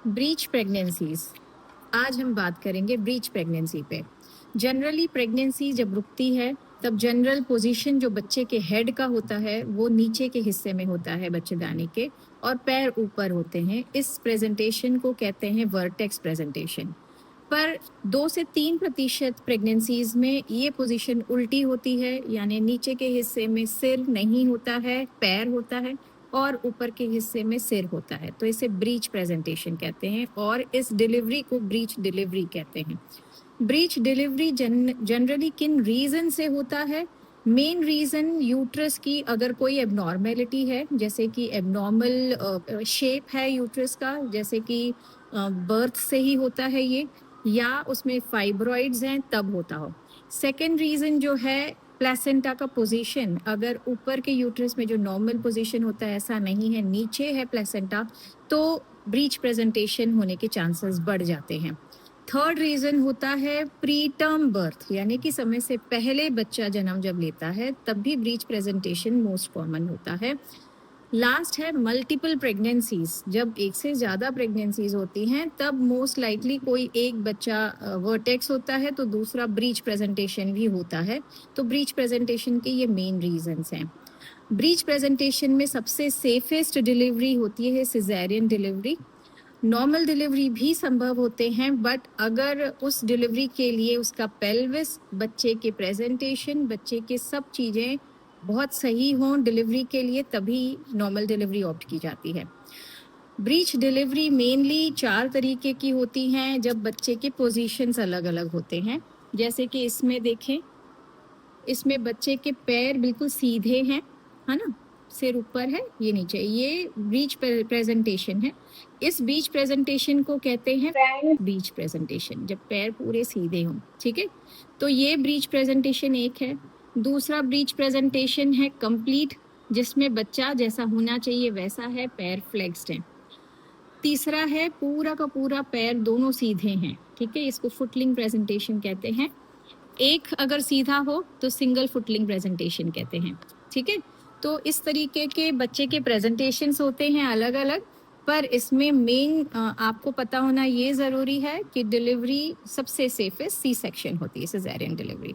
Breach pregnancies. आज हम बात करेंगे ब्रीच प्रेगनेंसी पे। जनरली प्रेगनेंसी जब रुकती है तब जनरल पोजीशन जो बच्चे के हेड का होता है वो नीचे के हिस्से में होता है बच्चेदानी के, और पैर ऊपर होते हैं। इस प्रेजेंटेशन को कहते हैं वर्टेक्स प्रेजेंटेशन। पर 2 से 3% प्रेगनेंसीज में ये पोजीशन उल्टी होती है, यानी नीचे के हिस्से में सिर नहीं होता है, पैर होता है, और ऊपर के हिस्से में सिर होता है। तो इसे ब्रीच प्रेजेंटेशन कहते हैं, और इस डिलीवरी को ब्रीच डिलीवरी कहते हैं। ब्रीच डिलीवरी जनरली किन रीजन से होता है? मेन रीजन यूट्रस की अगर कोई एबनॉर्मेलिटी है, जैसे कि एबनॉर्मल शेप है यूट्रस का, जैसे कि बर्थ से ही होता है ये, या उसमें फाइब्रॉइड्स हैं तब होता हो। सेकेंड रीजन जो है प्लेसेंटा का पोजीशन, अगर ऊपर के यूट्रस में जो नॉर्मल पोजीशन होता है ऐसा नहीं है, नीचे है प्लेसेंटा, तो ब्रीच प्रेजेंटेशन होने के चांसेस बढ़ जाते हैं। थर्ड रीजन होता है प्री टर्म बर्थ, यानी कि समय से पहले बच्चा जन्म जब लेता है तब भी ब्रीच प्रेजेंटेशन मोस्ट कॉमन होता है। लास्ट है मल्टीपल प्रेगनेंसीज। जब एक से ज़्यादा प्रेगनेंसीज होती हैं तब मोस्ट लाइकली कोई एक बच्चा वर्टेक्स होता है तो दूसरा ब्रीच प्रेजेंटेशन भी होता है। तो ब्रीच प्रेजेंटेशन के ये मेन रीजंस हैं। ब्रीच प्रेजेंटेशन में सबसे सेफेस्ट डिलीवरी होती है सिजेरियन डिलीवरी। नॉर्मल डिलीवरी भी संभव होते हैं, बट अगर उस डिलीवरी के लिए उसका पेल्विस, बच्चे के प्रेजेंटेशन, बच्चे के सब चीज़ें बहुत सही हों डिलीवरी के लिए, तभी नॉर्मल डिलीवरी ऑप्ट की जाती है। ब्रीच डिलीवरी मेनली 4 तरीके की होती हैं जब बच्चे के पोजीशंस अलग अलग होते हैं। जैसे कि इसमें देखें, इसमें बच्चे के पैर बिल्कुल सीधे हैं, है ना, सिर ऊपर है, ये नीचे, ये ब्रीच प्रेजेंटेशन है। इस बीच प्रेजेंटेशन को कहते हैं बीच प्रेजेंटेशन, जब पैर पूरे सीधे हों। ठीक है, तो ये ब्रीच प्रेजेंटेशन एक है। दूसरा ब्रीच प्रेजेंटेशन है कंप्लीट, जिसमें बच्चा जैसा होना चाहिए वैसा है, पैर फ्लेक्स्ड हैं। तीसरा है पूरा का पूरा पैर दोनों सीधे हैं। ठीक है, इसको फुटलिंग प्रेजेंटेशन कहते हैं। एक अगर सीधा हो तो सिंगल फुटलिंग प्रेजेंटेशन कहते हैं। ठीक है, तो इस तरीके के बच्चे के प्रेजेंटेशंस होते हैं अलग अलग, पर इसमें मेन आपको पता होना ये ज़रूरी है कि डिलीवरी सबसे सेफेस्ट सी सेक्शन होती है, सिजेरियन डिलीवरी।